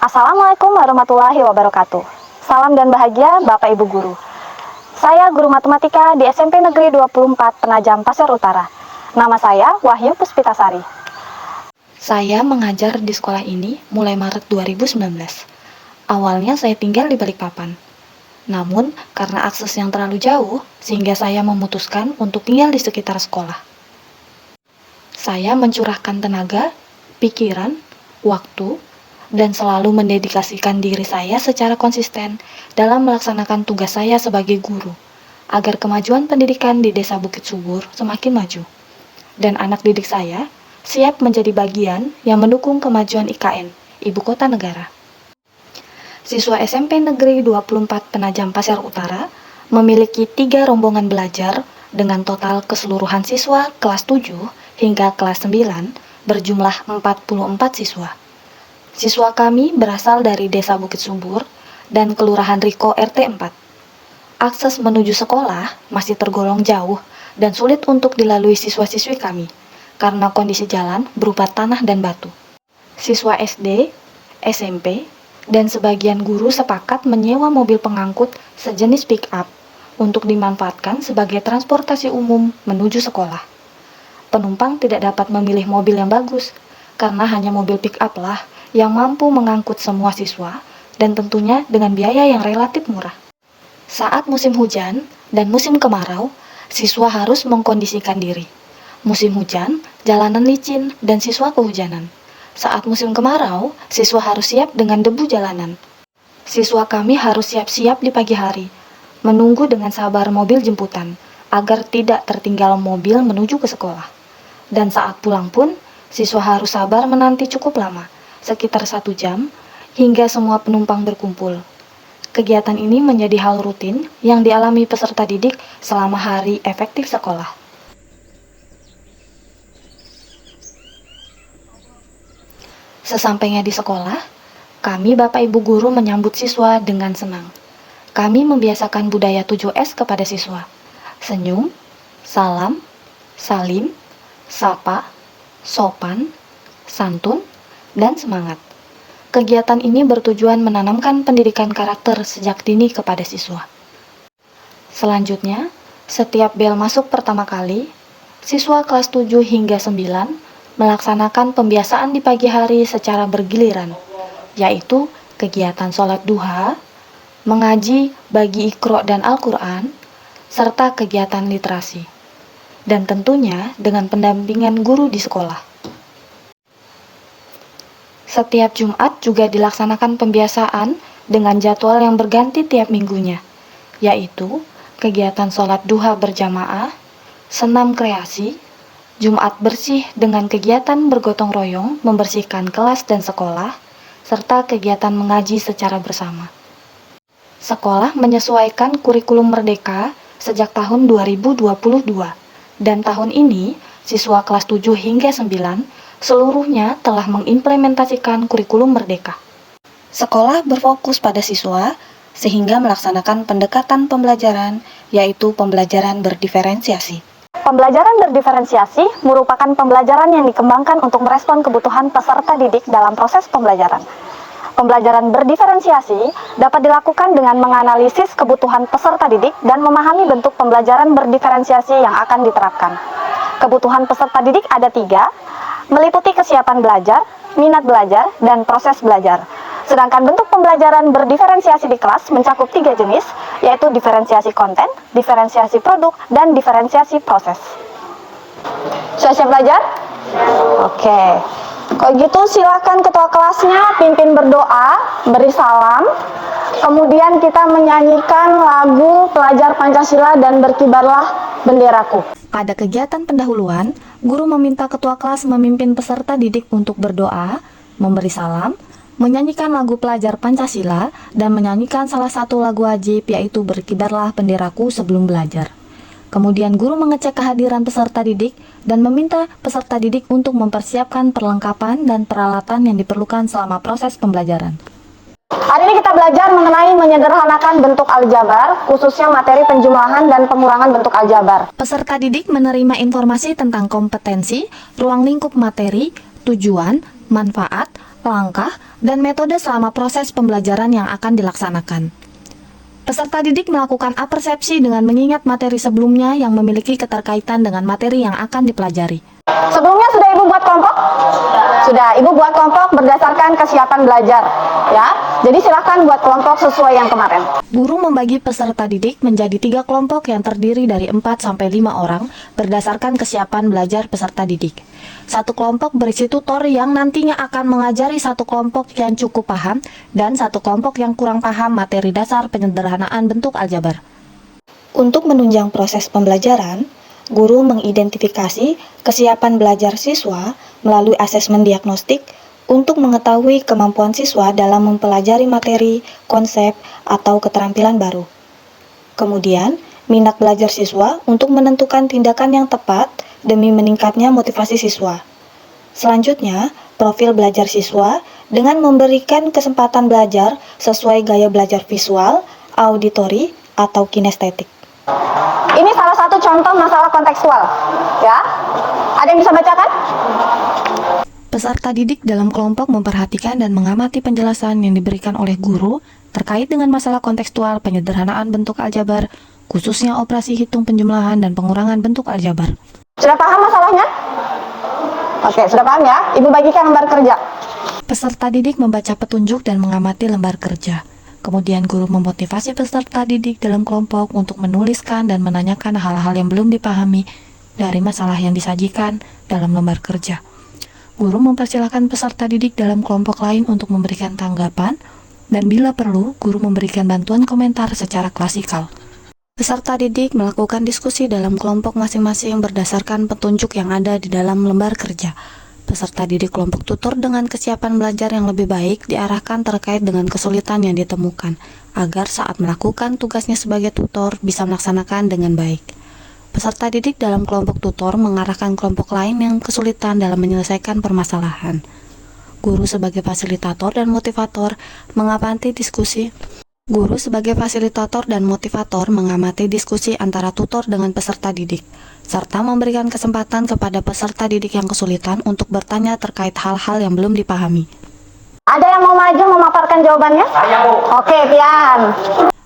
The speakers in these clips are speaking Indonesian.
Assalamualaikum warahmatullahi wabarakatuh. Salam dan bahagia Bapak Ibu Guru. Saya guru matematika di SMP Negeri 24 Penajam Pasir Utara. Nama saya Wahyu Puspitasari. Saya mengajar di sekolah ini mulai Maret 2019. Awalnya saya tinggal di Balikpapan. Namun, karena akses yang terlalu jauh, sehingga saya memutuskan untuk tinggal di sekitar sekolah. Saya mencurahkan tenaga, pikiran, waktu, dan selalu mendedikasikan diri saya secara konsisten dalam melaksanakan tugas saya sebagai guru, agar kemajuan pendidikan di Desa Bukit Subur semakin maju. Dan anak didik saya siap menjadi bagian yang mendukung kemajuan IKN, Ibu Kota Negara. Siswa SMP Negeri 24 Penajam Pasir Utara memiliki 3 rombongan belajar dengan total keseluruhan siswa kelas 7 hingga kelas 9 berjumlah 44 siswa. Siswa kami berasal dari Desa Bukit Subur dan Kelurahan Riko RT 4. Akses menuju sekolah masih tergolong jauh dan sulit untuk dilalui siswa-siswi kami karena kondisi jalan berupa tanah dan batu. Siswa SD, SMP, dan sebagian guru sepakat menyewa mobil pengangkut sejenis pick-up untuk dimanfaatkan sebagai transportasi umum menuju sekolah. Penumpang tidak dapat memilih mobil yang bagus, karena hanya mobil pick-up lah yang mampu mengangkut semua siswa dan tentunya dengan biaya yang relatif murah. Saat musim hujan dan musim kemarau, siswa harus mengkondisikan diri. Musim hujan, jalanan licin dan siswa kehujanan. Saat musim kemarau, siswa harus siap dengan debu jalanan. Siswa kami harus siap-siap di pagi hari, menunggu dengan sabar mobil jemputan, agar tidak tertinggal mobil menuju ke sekolah. Dan saat pulang pun, siswa harus sabar menanti cukup lama, sekitar 1 jam, hingga semua penumpang berkumpul. Kegiatan ini menjadi hal rutin yang dialami peserta didik selama hari efektif sekolah. Sesampainya di sekolah, kami Bapak Ibu Guru menyambut siswa dengan senang. Kami membiasakan budaya 7S kepada siswa. Senyum, salam, salim, sapa, sopan, santun, dan semangat. Kegiatan ini bertujuan menanamkan pendidikan karakter sejak dini kepada siswa. Selanjutnya, setiap bel masuk pertama kali, siswa kelas 7 hingga 9 melaksanakan pembiasaan di pagi hari secara bergiliran, yaitu kegiatan sholat duha, mengaji bagi Iqra dan Al-Quran, serta kegiatan literasi, dan tentunya dengan pendampingan guru di sekolah. Setiap Jumat juga dilaksanakan pembiasaan dengan jadwal yang berganti tiap minggunya, yaitu kegiatan sholat duha berjamaah, senam kreasi, Jumat bersih dengan kegiatan bergotong royong membersihkan kelas dan sekolah, serta kegiatan mengaji secara bersama. Sekolah menyesuaikan kurikulum Merdeka sejak tahun 2022, dan tahun ini siswa kelas 7 hingga 9 seluruhnya telah mengimplementasikan kurikulum Merdeka. Sekolah berfokus pada siswa sehingga melaksanakan pendekatan pembelajaran, yaitu pembelajaran berdiferensiasi. Pembelajaran berdiferensiasi merupakan pembelajaran yang dikembangkan untuk merespon kebutuhan peserta didik dalam proses pembelajaran. Pembelajaran berdiferensiasi dapat dilakukan dengan menganalisis kebutuhan peserta didik dan memahami bentuk pembelajaran berdiferensiasi yang akan diterapkan. Kebutuhan peserta didik ada 3, meliputi kesiapan belajar, minat belajar, dan proses belajar. Sedangkan bentuk pembelajaran berdiferensiasi di kelas mencakup 3 jenis, yaitu diferensiasi konten, diferensiasi produk, dan diferensiasi proses. Sudah siap belajar? Oke. Kalau gitu silakan ketua kelasnya pimpin berdoa, beri salam. Kemudian kita menyanyikan lagu Pelajar Pancasila dan Berkibarlah Benderaku. Pada kegiatan pendahuluan, guru meminta ketua kelas memimpin peserta didik untuk berdoa, memberi salam, menyanyikan lagu Pelajar Pancasila, dan menyanyikan salah satu lagu wajib yaitu Berkibarlah Benderaku sebelum belajar. Kemudian guru mengecek kehadiran peserta didik dan meminta peserta didik untuk mempersiapkan perlengkapan dan peralatan yang diperlukan selama proses pembelajaran. Hari ini kita belajar mengenai menyederhanakan bentuk aljabar, khususnya materi penjumlahan dan pengurangan bentuk aljabar. Peserta didik menerima informasi tentang kompetensi, ruang lingkup materi, tujuan, manfaat, langkah, dan metode selama proses pembelajaran yang akan dilaksanakan. Peserta didik melakukan apersepsi dengan mengingat materi sebelumnya yang memiliki keterkaitan dengan materi yang akan dipelajari. Sebelumnya sudah Ibu buat kelompok? Sudah, Ibu buat kelompok berdasarkan kesiapan belajar, ya. Jadi silahkan buat kelompok sesuai yang kemarin. Guru membagi peserta didik menjadi 3 kelompok yang terdiri dari 4-5 orang berdasarkan kesiapan belajar peserta didik. Satu kelompok berisi tutor yang nantinya akan mengajari satu kelompok yang cukup paham dan satu kelompok yang kurang paham materi dasar penyederhanaan bentuk aljabar. Untuk menunjang proses pembelajaran, guru mengidentifikasi kesiapan belajar siswa melalui asesmen diagnostik untuk mengetahui kemampuan siswa dalam mempelajari materi, konsep, atau keterampilan baru. Kemudian, minat belajar siswa untuk menentukan tindakan yang tepat demi meningkatnya motivasi siswa. Selanjutnya, profil belajar siswa dengan memberikan kesempatan belajar sesuai gaya belajar visual, auditori, atau kinestetik. Ini salah satu contoh masalah kontekstual, ya. Ada yang bisa bacakan? Peserta didik dalam kelompok memperhatikan dan mengamati penjelasan yang diberikan oleh guru terkait dengan masalah kontekstual penyederhanaan bentuk aljabar, khususnya operasi hitung penjumlahan dan pengurangan bentuk aljabar. Sudah paham masalahnya? Oke, sudah paham ya? Ibu bagikan lembar kerja. Peserta didik membaca petunjuk dan mengamati lembar kerja. Kemudian guru memotivasi peserta didik dalam kelompok untuk menuliskan dan menanyakan hal-hal yang belum dipahami dari masalah yang disajikan dalam lembar kerja. Guru mempersilahkan peserta didik dalam kelompok lain untuk memberikan tanggapan, dan bila perlu, guru memberikan bantuan komentar secara klasikal. Peserta didik melakukan diskusi dalam kelompok masing-masing berdasarkan petunjuk yang ada di dalam lembar kerja. Peserta didik kelompok tutor dengan kesiapan belajar yang lebih baik diarahkan terkait dengan kesulitan yang ditemukan, agar saat melakukan tugasnya sebagai tutor bisa melaksanakan dengan baik. Peserta didik dalam kelompok tutor mengarahkan kelompok lain yang kesulitan dalam menyelesaikan permasalahan. Guru sebagai fasilitator dan motivator mengamati diskusi. Guru sebagai fasilitator dan motivator mengamati diskusi antara tutor dengan peserta didik, serta memberikan kesempatan kepada peserta didik yang kesulitan untuk bertanya terkait hal-hal yang belum dipahami. Ada yang mau maju memaparkan jawabannya? Saya, Bu. Oke, Pian.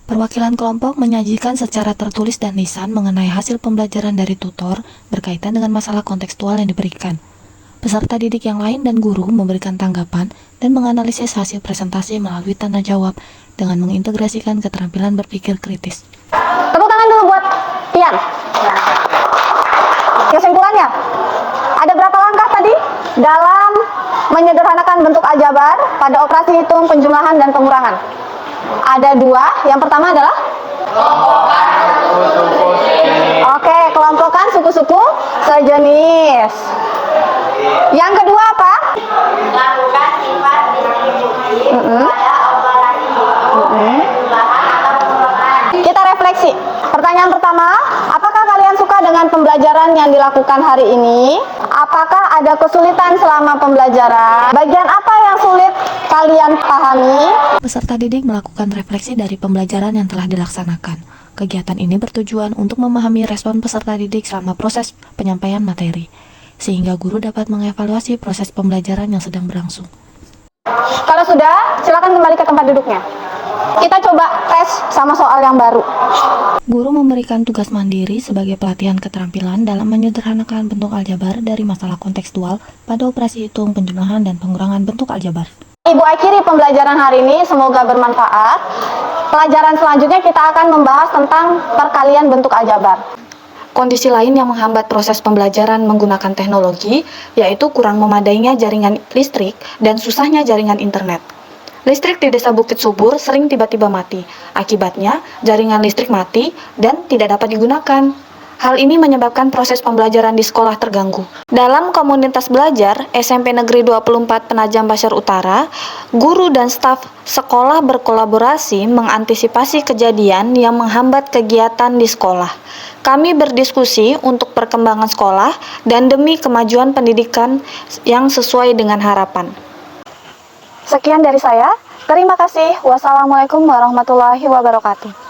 Perwakilan kelompok menyajikan secara tertulis dan lisan mengenai hasil pembelajaran dari tutor berkaitan dengan masalah kontekstual yang diberikan. Peserta didik yang lain dan guru memberikan tanggapan dan menganalisis hasil presentasi melalui tanda jawab dengan mengintegrasikan keterampilan berpikir kritis. Tepuk tangan dulu buat Pian. Kesimpulannya, ada berapa langkah tadi dalam menyederhanakan bentuk aljabar pada operasi hitung, penjumlahan, dan pengurangan? Ada 2. Yang pertama adalah oke, kelompokkan suku-suku sejenis. Yang kedua apa? Melakukan sifat distributif pada operasi penjumlahan atau pengurangan. Kita refleksi. Pertanyaan pertama, apakah kalian suka dengan pembelajaran yang dilakukan hari ini? Apakah ada kesulitan selama pembelajaran? Bagian apa yang sulit kalian pahami? Peserta didik melakukan refleksi dari pembelajaran yang telah dilaksanakan. Kegiatan ini bertujuan untuk memahami respon peserta didik selama proses penyampaian materi, sehingga guru dapat mengevaluasi proses pembelajaran yang sedang berlangsung. Kalau sudah, silakan kembali ke tempat duduknya. Kita coba tes sama soal yang baru. Guru memberikan tugas mandiri sebagai pelatihan keterampilan dalam menyederhanakan bentuk aljabar dari masalah kontekstual pada operasi hitung, penjumlahan, dan pengurangan bentuk aljabar. Ibu akhiri pembelajaran hari ini, semoga bermanfaat. Pelajaran selanjutnya kita akan membahas tentang perkalian bentuk aljabar. Kondisi lain yang menghambat proses pembelajaran menggunakan teknologi yaitu kurang memadainya jaringan listrik dan susahnya jaringan internet. Listrik di Desa Bukit Subur sering tiba-tiba mati. Akibatnya, jaringan listrik mati dan tidak dapat digunakan. Hal ini menyebabkan proses pembelajaran di sekolah terganggu. Dalam komunitas belajar SMP Negeri 24 Penajam Pasir Utara, guru dan staf sekolah berkolaborasi mengantisipasi kejadian yang menghambat kegiatan di sekolah. Kami berdiskusi untuk perkembangan sekolah dan demi kemajuan pendidikan yang sesuai dengan harapan. Sekian dari saya. Terima kasih. Wassalamualaikum warahmatullahi wabarakatuh.